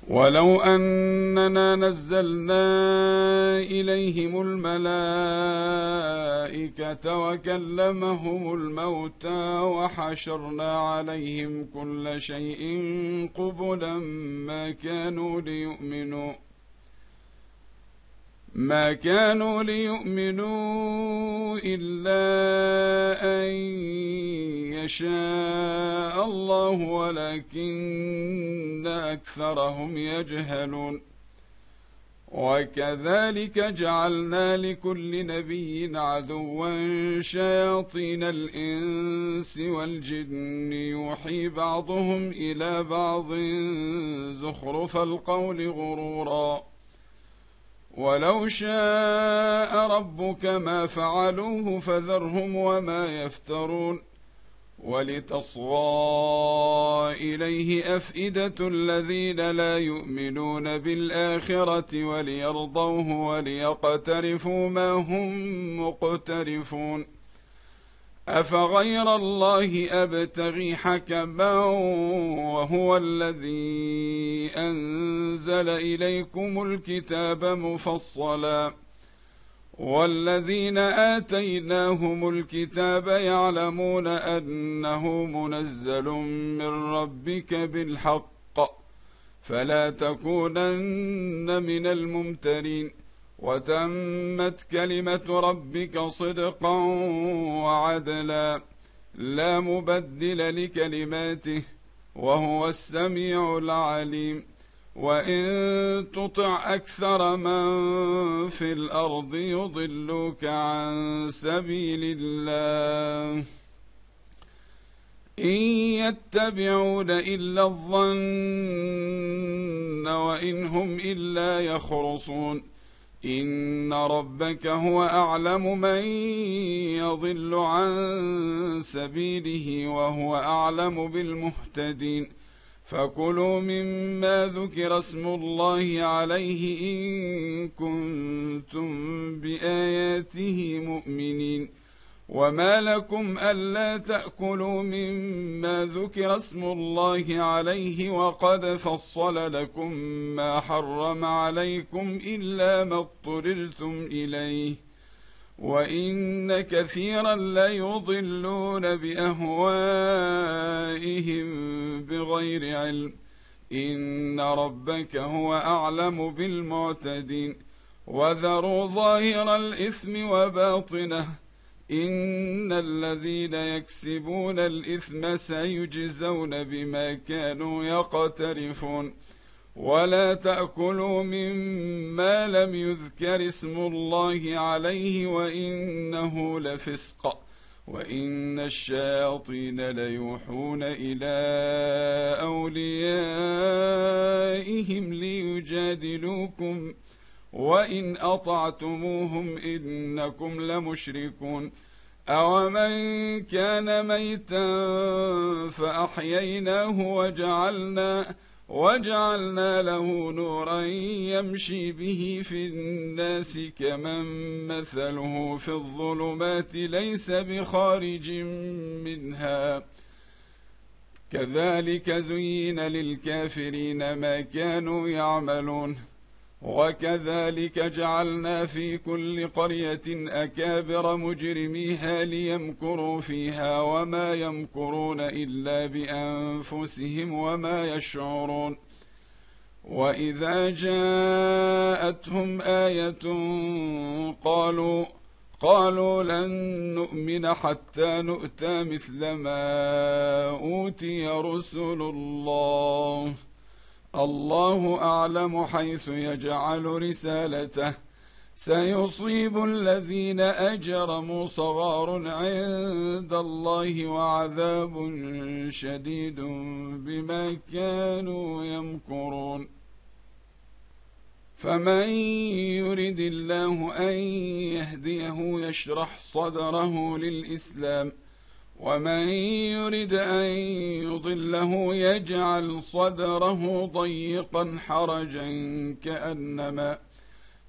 ولو أننا نزلنا إليهم الملائكة وكلمهم الموتى وحشرنا عليهم كل شيء قبلا ما كانوا ليؤمنوا إلا أن يشاء الله ولكن أكثرهم يجهلون. وكذلك جعلنا لكل نبي عدوا شياطين الإنس والجن يوحي بعضهم إلى بعض زخرف القول غرورا ولو شاء ربك ما فعلوه فذرهم وما يفترون. ولتصغى إليه أفئدة الذين لا يؤمنون بالآخرة وليرضوه وليقترفوا ما هم مقترفون. أفغير الله أبتغي حكما وهو الذي أنزل إليكم الكتاب مفصلا والذين آتيناهم الكتاب يعلمون أنه منزل من ربك بالحق فلا تكونن من الممترين. وتمت كلمة ربك صدقا وعدلا لا مبدل لكلماته وهو السميع العليم. وإن تطع أكثر من في الأرض يضلوك عن سبيل الله إن يتبعون إلا الظن وإن هم إلا يخرصون. إن ربك هو أعلم من يضل عن سبيله وهو أعلم بالمهتدين. فكلوا مما ذكر اسم الله عليه إن كنتم بآياته مؤمنين. وما لكم ألا تأكلوا مما ذكر اسم الله عليه وقد فصل لكم ما حرم عليكم إلا ما اضطررتم إليه وإن كثيرا ليضلون بأهوائهم بغير علم. إن ربك هو أعلم بالمعتدين. وذروا ظاهر الإثم وباطنه إن الذين يكسبون الإثم سيجزون بما كانوا يقترفون. ولا تأكلوا مما لم يذكر اسم الله عليه وإنه لفسق وإن الشياطين ليوحون إلى أوليائهم ليجادلوكم وإن أطعتموهم إنكم لمشركون. أومن كان ميتا فأحييناه وجعلنا له نورا يمشي به في الناس كمن مثله في الظلمات ليس بخارج منها. كذلك زين للكافرين ما كانوا يعملون. وكذلك جعلنا في كل قرية أكابر مجرميها ليمكروا فيها وما يمكرون إلا بأنفسهم وما يشعرون. وإذا جاءتهم آية قالوا لن نؤمن حتى نؤتى مثل ما أوتي رسل الله الله أعلم حيث يجعل رسالته سيصيب الذين أجرموا صغار عند الله وعذاب شديد بما كانوا يمكرون. فمن يرد الله أن يهديه يشرح صدره للإسلام ومن يرد أن يضله يجعل صدره ضيقا حرجا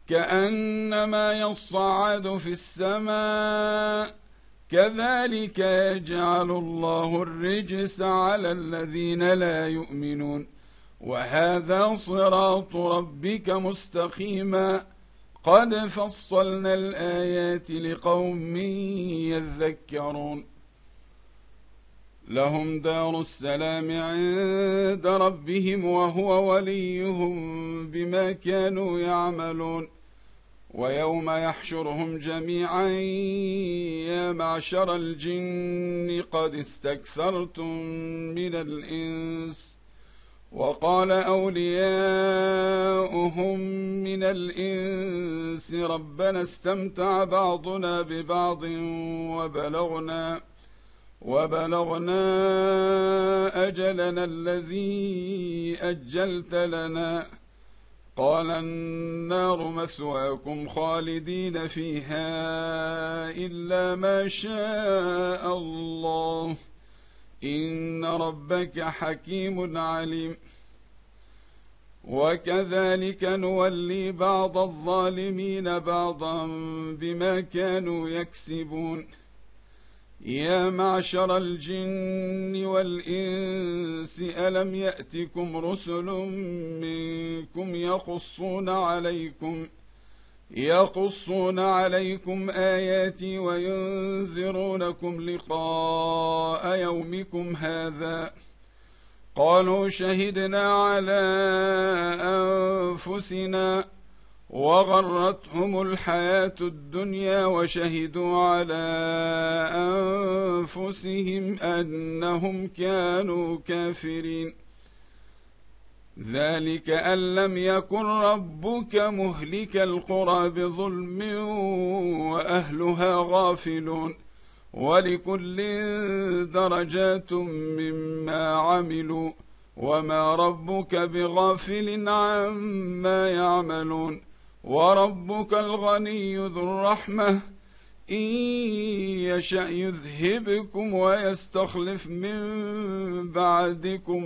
كأنما يصعد في السماء كذلك يجعل الله الرجس على الذين لا يؤمنون. وهذا صراط ربك مستقيما قد فصلنا الآيات لقوم يذكرون لهم دار السلام عند ربهم وهو وليهم بما كانوا يعملون ويوم يحشرهم جميعا يا معشر الجن قد استكثرتم من الإنس وقال أولياؤهم من الإنس ربنا استمتع بعضنا ببعض وبلغنا أجلنا الذي أجلت لنا قال النار مثواكم خالدين فيها إلا ما شاء الله إن ربك حكيم عليم وكذلك نولي بعض الظالمين بعضا بما كانوا يكسبون يا معشر الجن والإنس ألم يأتكم رسل منكم يقصون عليكم آياتي وينذرونكم لقاء يومكم هذا قالوا شهدنا على أنفسنا وغرتهم الحياة الدنيا وشهدوا على أنفسهم أنهم كانوا كافرين ذلك أن لم يكن ربك مهلك القرى بظلم وأهلها غافلون ولكل درجات مما عملوا وما ربك بغافل عما يعملون وربك الغني ذو الرحمة إن يشأ يذهبكم ويستخلف من بعدكم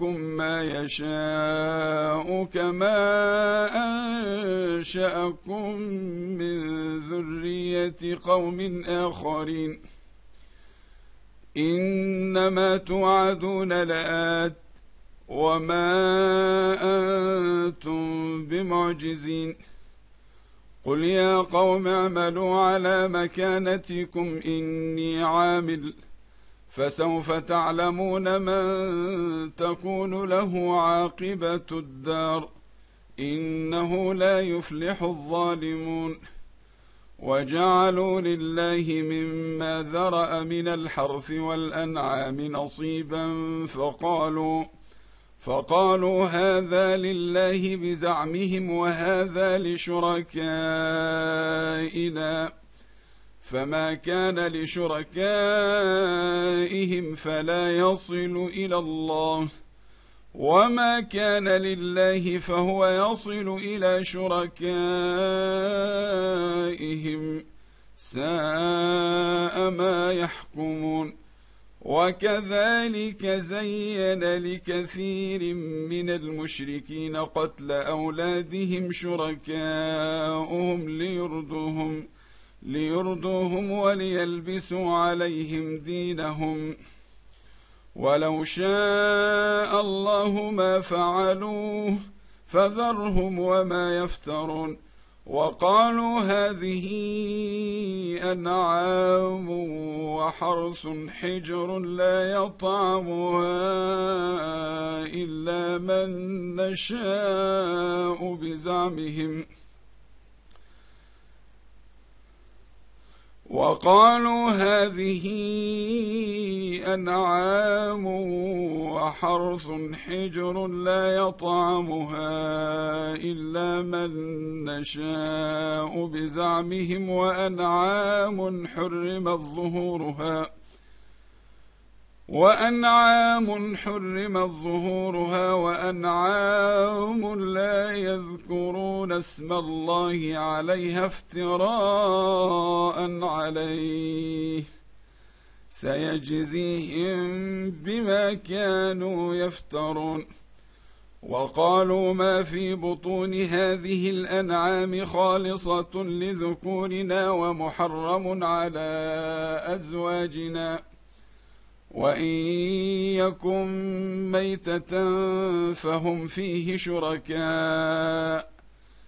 ما يشاء كما أنشأكم من ذرية قوم آخرين إنما توعدون لآت وما أنتم بمعجزين قل يا قوم اعملوا على مكانتكم إني عامل فسوف تعلمون من تكون له عاقبة الدار إنه لا يفلح الظالمون وجعلوا لله مما ذرأ من الحرث والأنعام نصيبا فقالوا هذا لله بزعمهم وهذا لشركائنا فما كان لشركائهم فلا يصل إلى الله وما كان لله فهو يصل إلى شركائهم ساء ما يحكمون وكذلك زين لكثير من المشركين قتل أولادهم شركاؤهم ليردوهم وليلبسوا عليهم دينهم ولو شاء الله ما فعلوه فذرهم وما يفترون وقالوا هذه أنعام وحرث حجر لا يطعمها إلا من نشاء بزعمهم وقالوا هذه أنعام وحرث حجر لا يطعمها إلا من نشاء بزعمهم وأنعام حرمت ظهورها وأنعام لا يذكرون اسم الله عليها افتراء عليه سيجزيهم بما كانوا يفترون وقالوا ما في بطون هذه الأنعام خالصة لذكورنا ومحرم على أزواجنا وإن يكن ميتة فهم فيه شركاء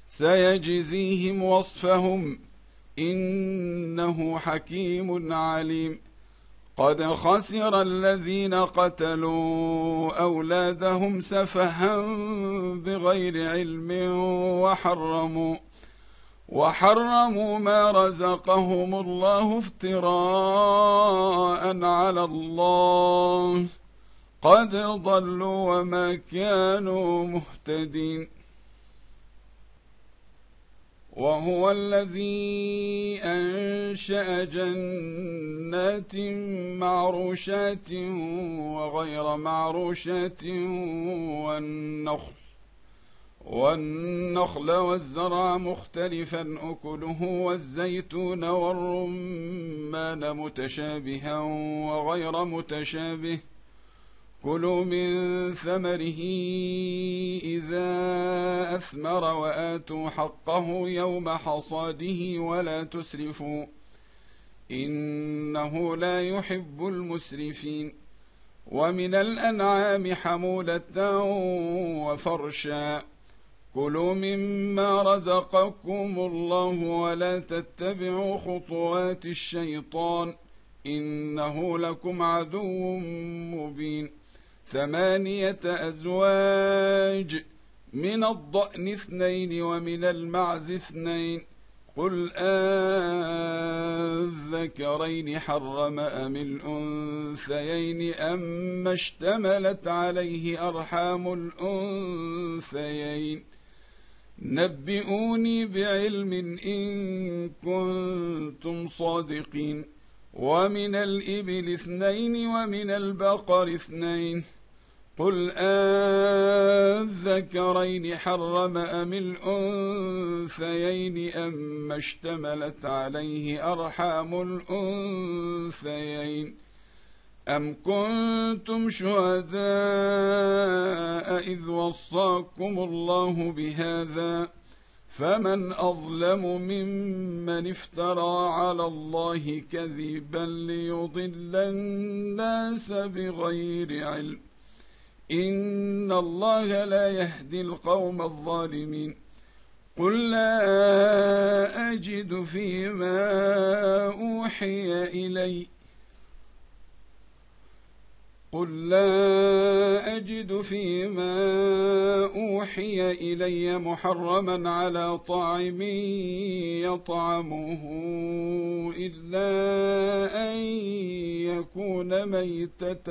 سيجزيهم وصفهم إنه حكيم عليم. قد خسر الذين قتلوا أولادهم سفها بغير علم وحرموا ما رزقهم الله افتراء على الله قد ضلوا وما كانوا مهتدين. وهو الذي أنشأ جنات معروشات وغير معروشات والنخل والزرع مختلفا أكله والزيتون والرمان متشابها وغير متشابه كلوا من ثمره إذا أثمر وآتوا حقه يوم حصاده ولا تسرفوا إنه لا يحب المسرفين. ومن الأنعام حمولة وفرشا كلوا مما رزقكم الله ولا تتبعوا خطوات الشيطان إنه لكم عدو مبين. 8 أزواج من الضأن 2 ومن المعز 2 قل أذكرين حرم أم الأنثيين أما اشتملت عليه أرحام الأنثيين نبئوني بعلم إن كنتم صادقين. ومن الإبل 2 ومن البقر 2 قل أذكرين حرم أم الأنثيين أما اشتملت عليه أرحام الأنثيين أم كنتم شهداء إذ وصاكم الله بهذا فمن أظلم ممن افترى على الله كذبا ليضل الناس بغير علم إن الله لا يهدي القوم الظالمين. قل لا أجد فيما أوحي إلي محرما على طاعم يطعمه إلا أن يكون ميتة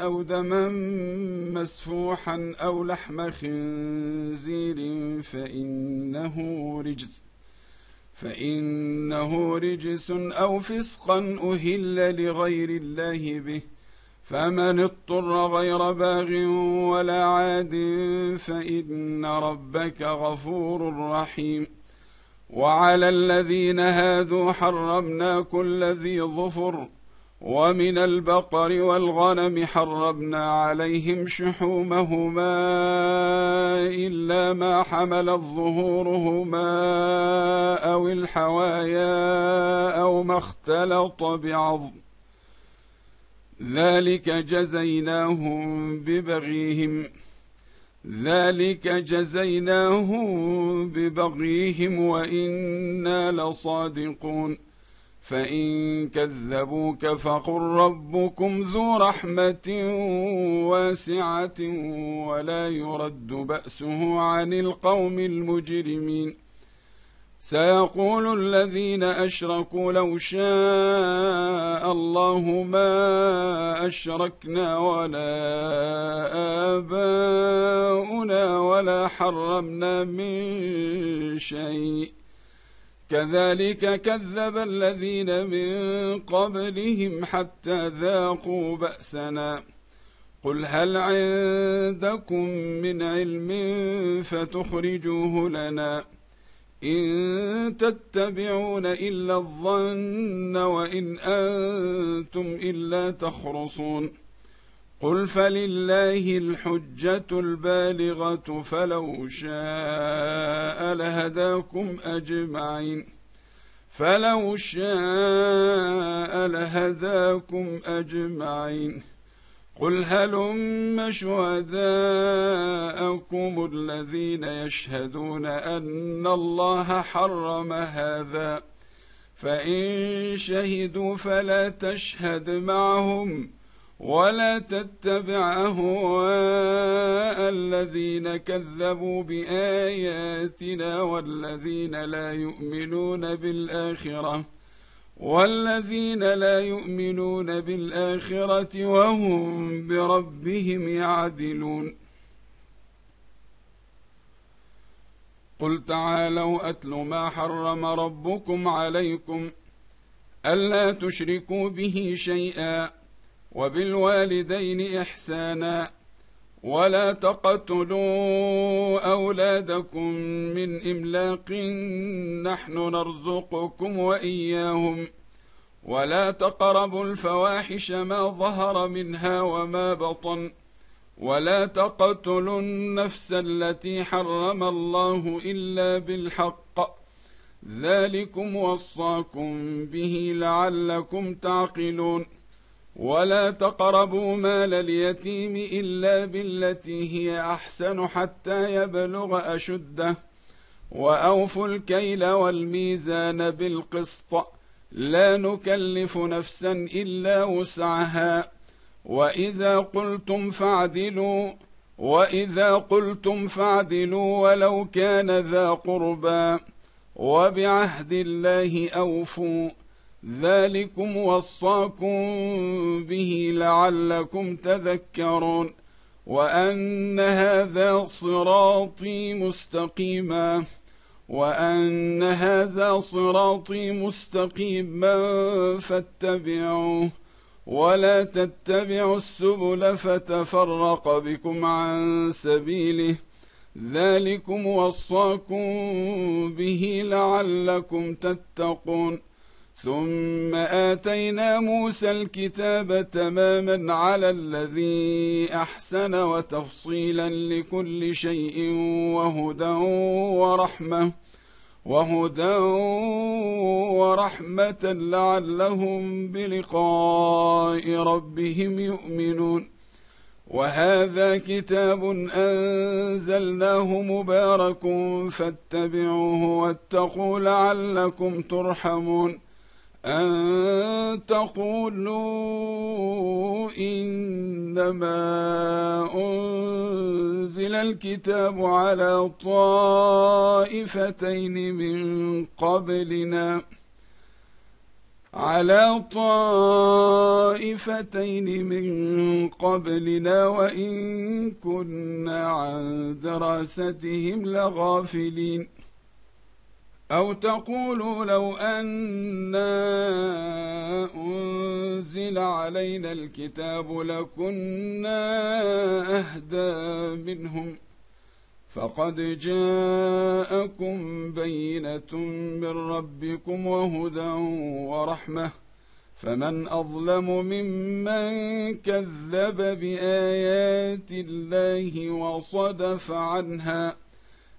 أو دما مسفوحا أو لحم خنزير فإنه رجس أو فسقا أهل لغير الله به فمن اضطر غير باغ ولا عاد فإن ربك غفور رحيم. وعلى الذين هادوا حرمنا كل ذي ظفر ومن البقر والغنم حرمنا عليهم شحومهما إلا ما حملت ظهورهما أو الحوايا أو ما اختلط بعظم ذلك جزيناهم ببغيهم وإنا لصادقون. فإن كذبوك فقل ربكم ذو رحمة واسعة ولا يرد بأسه عن القوم المجرمين. سيقول الذين أشركوا لو شاء الله ما أشركنا ولا آباؤنا ولا حرمنا من شيء كذلك كذب الذين من قبلهم حتى ذاقوا بأسنا. قل هل عندكم من علم فتخرجوه لنا إن تتبعون إلا الظن وإن أنتم إلا تخرصون قل فلله الحجة البالغة فلو شاء لهداكم أجمعين قل هلم شهداءكم الذين يشهدون أن الله حرم هذا فإن شهدوا فلا تشهد معهم ولا تتبع أهواء الذين كذبوا بآياتنا والذين لا يؤمنون بالآخرة وهم بربهم يعدلون قل تعالوا أتل ما حرم ربكم عليكم ألا تشركوا به شيئا وبالوالدين إحسانا ولا تقتلوا أولادكم من إملاق نحن نرزقكم وإياهم ولا تقربوا الفواحش ما ظهر منها وما بطن ولا تقتلوا النفس التي حرم الله إلا بالحق ذلكم وصاكم به لعلكم تعقلون ولا تقربوا مال اليتيم إلا بالتي هي أحسن حتى يبلغ أشده وأوفوا الكيل والميزان بالقسط لا نكلف نفسا إلا وسعها وإذا قلتم فاعدلوا ولو كان ذا قربى وبعهد الله أوفوا ذلكم وصاكم به لعلكم تذكرون وأن هذا صراطي مستقيما فاتبعوه ولا تتبعوا السبل فتفرق بكم عن سبيله ذلكم وصاكم به لعلكم تتقون ثم آتينا موسى الكتاب تماما على الذي أحسن وتفصيلا لكل شيء وهدى ورحمة لعلهم بلقاء ربهم يؤمنون وهذا كتاب أنزلناه مبارك فاتبعوه واتقوا لعلكم ترحمون أن تقولوا إنما أنزل الكتاب على طائفتين من قبلنا وإن كنا عن دراستهم لغافلين أو تقولوا لو أنا أنزل علينا الكتاب لكنا أهدى منهم فقد جاءكم بينة من ربكم وهدى ورحمة فمن أظلم ممن كذب بآيات الله وصدف عنها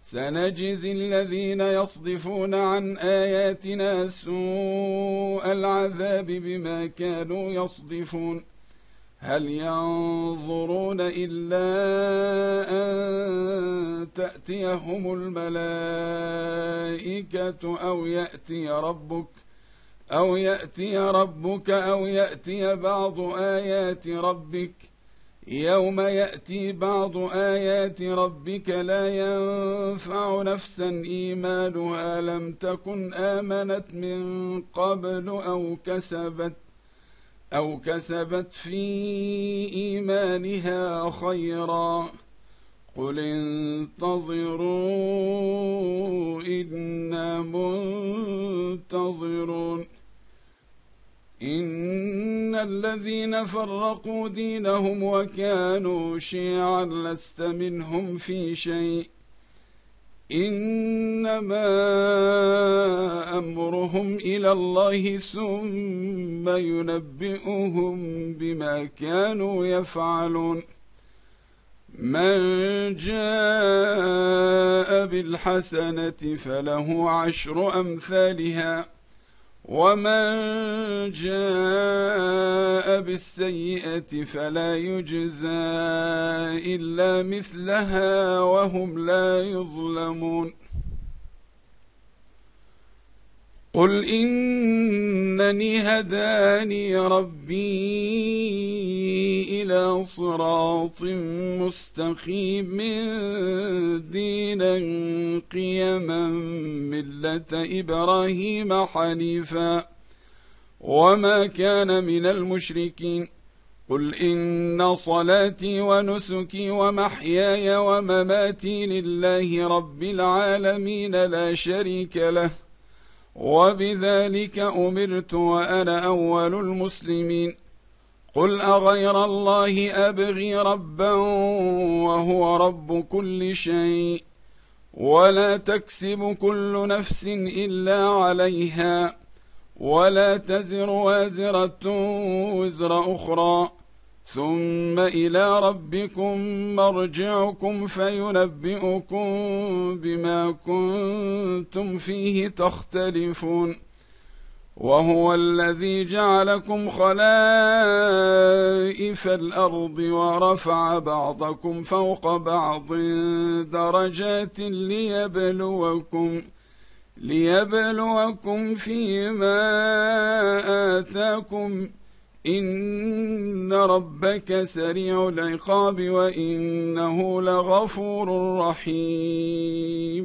سنجزي الذين يصدفون عن آياتنا سوء العذاب بما كانوا يصدفون هل ينظرون إلا أن تأتيهم الملائكة أو يأتي ربك أو يأتي بعض آيات ربك يوم يأتي بعض آيات ربك لا ينفع نفسا إيمانها لم تكن آمنت من قبل أو كسبت في إيمانها خيرا قل انتظروا إنا منتظرون إن الذين فرقوا دينهم وكانوا شيعا لست منهم في شيء إنما أمرهم إلى الله ثم ينبئهم بما كانوا يفعلون من جاء بالحسنة فله 10 أمثالها ومن جاء بالسيئة فلا يجزى إلا مثلها وهم لا يظلمون قل إنني هداني ربي إلى صراط مستقيم دينا قيما ملة إبراهيم حنيفا وما كان من المشركين قل إن صلاتي ونسكي ومحياي ومماتي لله رب العالمين لا شريك له وبذلك أمرت وأنا أول المسلمين قل أغير الله أبغي ربا وهو رب كل شيء ولا تكسب كل نفس إلا عليها ولا تزر وازرة وزر أخرى ثم إلى ربكم مرجعكم فينبئكم بما كنتم فيه تختلفون وهو الذي جعلكم خلائف الأرض ورفع بعضكم فوق بعض درجات ليبلوكم فيما آتاكم إن ربك سريع العقاب وإنه لغفور رحيم